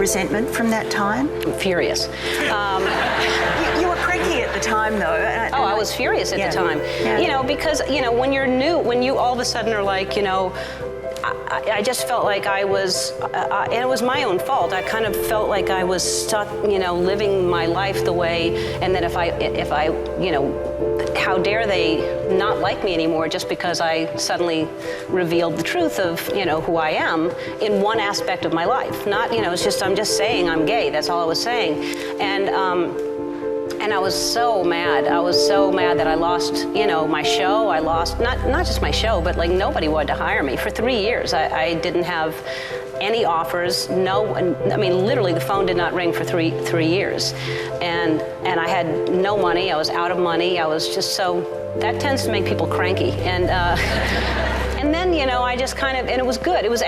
resentment from that time? Furious. You were cranky at the time, though. I was furious at the time. Yeah. You know, because, you know, when you're new, when you all of a sudden are like, you know, I just felt like I was, and it was my own fault. I kind of felt like I was stuck, you know, living my life the way, and that if I, you know, how dare they not like me anymore just because I suddenly revealed the truth of, you know, who I am in one aspect of my life. Not, you know, it's just, I'm just saying I'm gay. That's all I was saying. And I was so mad. I was so mad that I lost, you know, my show. I lost, not just my show, but like nobody wanted to hire me. For 3 years, I didn't have any offers. No, I mean, literally the phone did not ring for three years. And I had no money. I was out of money. I was just so, that tends to make people cranky. And then, you know, I just kind of, and it was good. It was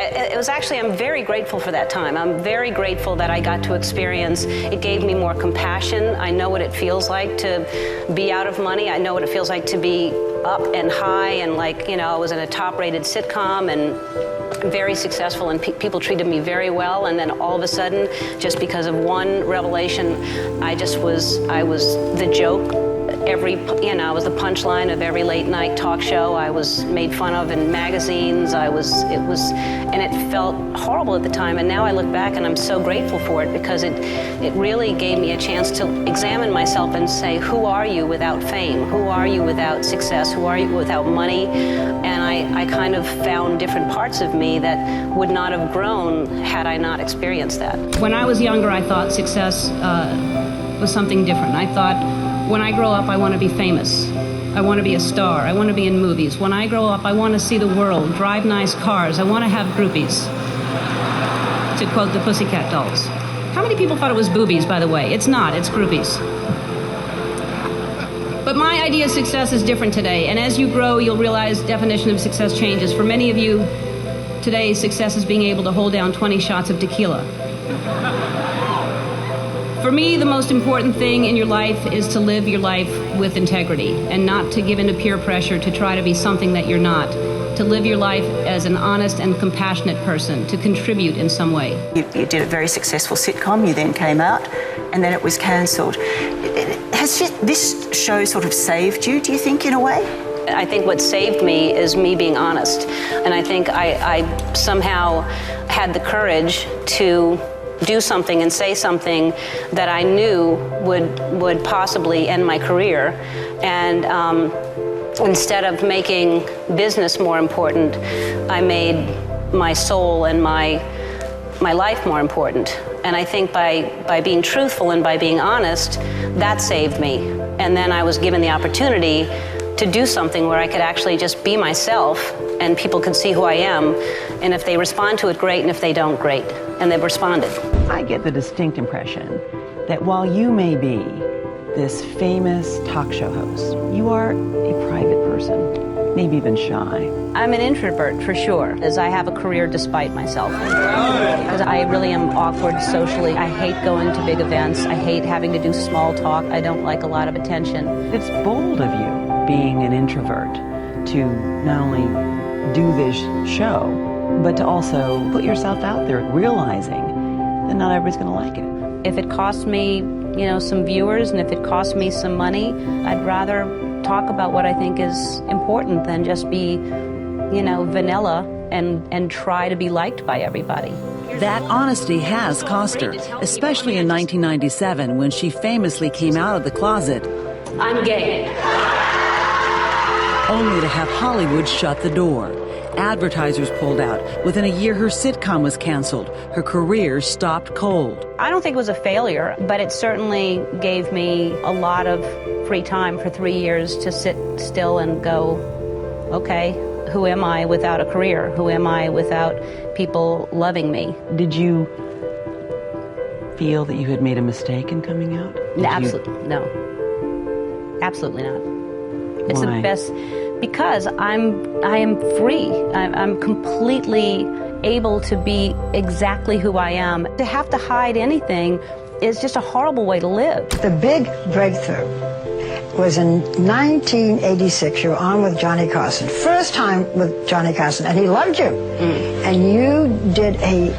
actually, I'm very grateful for that time. I'm very grateful that I got to experience. It gave me more compassion. I know what it feels like to be out of money. I know what it feels like to be up and high, and like, you know, I was in a top-rated sitcom and very successful, and people treated me very well. And then all of a sudden, just because of one revelation, I was the joke. You know, I was the punchline of every late night talk show. I was made fun of in magazines. And it felt horrible at the time. And now I look back and I'm so grateful for it, because it really gave me a chance to examine myself and say, who are you without fame? Who are you without success? Who are you without money? And I kind of found different parts of me that would not have grown had I not experienced that. When I was younger, I thought success was something different. I thought, when I grow up, I want to be famous. I want to be a star. I want to be in movies. When I grow up, I want to see the world, drive nice cars. I want to have groupies, to quote the Pussycat Dolls. How many people thought it was boobies, by the way? It's not, it's groupies. But my idea of success is different today, and as you grow, you'll realize definition of success changes. For many of you, today, success is being able to hold down 20 shots of tequila. For me, the most important thing in your life is to live your life with integrity and not to give in to peer pressure to try to be something that you're not. To live your life as an honest and compassionate person, to contribute in some way. You did a very successful sitcom, you then came out, and then it was cancelled. Has this show sort of saved you, do you think, in a way? I think what saved me is me being honest. And I think I somehow had the courage to do something and say something that I knew would possibly end my career. And instead of making business more important, I made my soul and my life more important. And I think by being truthful and by being honest, that saved me. And then I was given the opportunity to do something where I could actually just be myself and people could see who I am. And if they respond to it, great, and if they don't, great. And they've responded. I get the distinct impression that while you may be this famous talk show host, you are a private person, maybe even shy. I'm an introvert for sure, as I have a career despite myself. Because I really am awkward socially. I hate going to big events. I hate having to do small talk. I don't like a lot of attention. It's bold of you, being an introvert, to not only do this show, but to also put yourself out there, realizing that not everybody's going to like it. If it costs me, you know, some viewers, and if it costs me some money, I'd rather talk about what I think is important than just be, you know, vanilla and try to be liked by everybody. That honesty has cost her, especially in 1997 when she famously came out of the closet. I'm gay. Only to have Hollywood shut the door. Advertisers pulled out. Within a year, her sitcom was canceled. Her career stopped cold. I don't think it was a failure, but it certainly gave me a lot of free time for 3 years to sit still and go, okay, who am I without a career? Who am I without people loving me? Did you feel that you had made a mistake in coming out? Absolutely, no. Absolutely not. It's Why? the best, because I am free. I'm completely able to be exactly who I am. To have to hide anything is just a horrible way to live. The big breakthrough was in 1986. You were on with Johnny Carson. First time with Johnny Carson, and he loved you. And you did a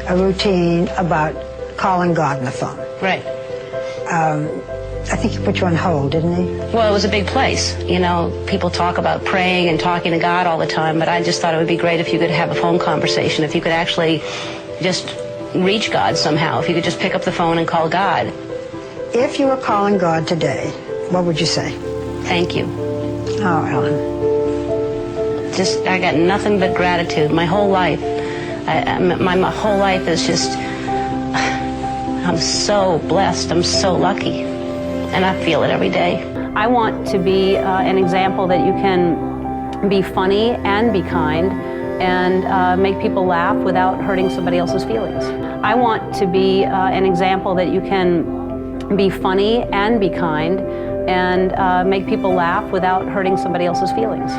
a routine about calling God on the phone. Right. I think he put you on hold, didn't he? Well, it was a big place. You know, people talk about praying and talking to God all the time, but I just thought it would be great if you could have a phone conversation, if you could actually just reach God somehow, if you could just pick up the phone and call God. If you were calling God today, what would you say? Thank you. Oh, Ellen. I got nothing but gratitude. My whole life, my whole life is just, I'm so blessed, I'm so lucky, and I feel it every day. I want to be an example that you can be funny and be kind and make people laugh without hurting somebody else's feelings. I want to be an example that you can be funny and be kind and make people laugh without hurting somebody else's feelings.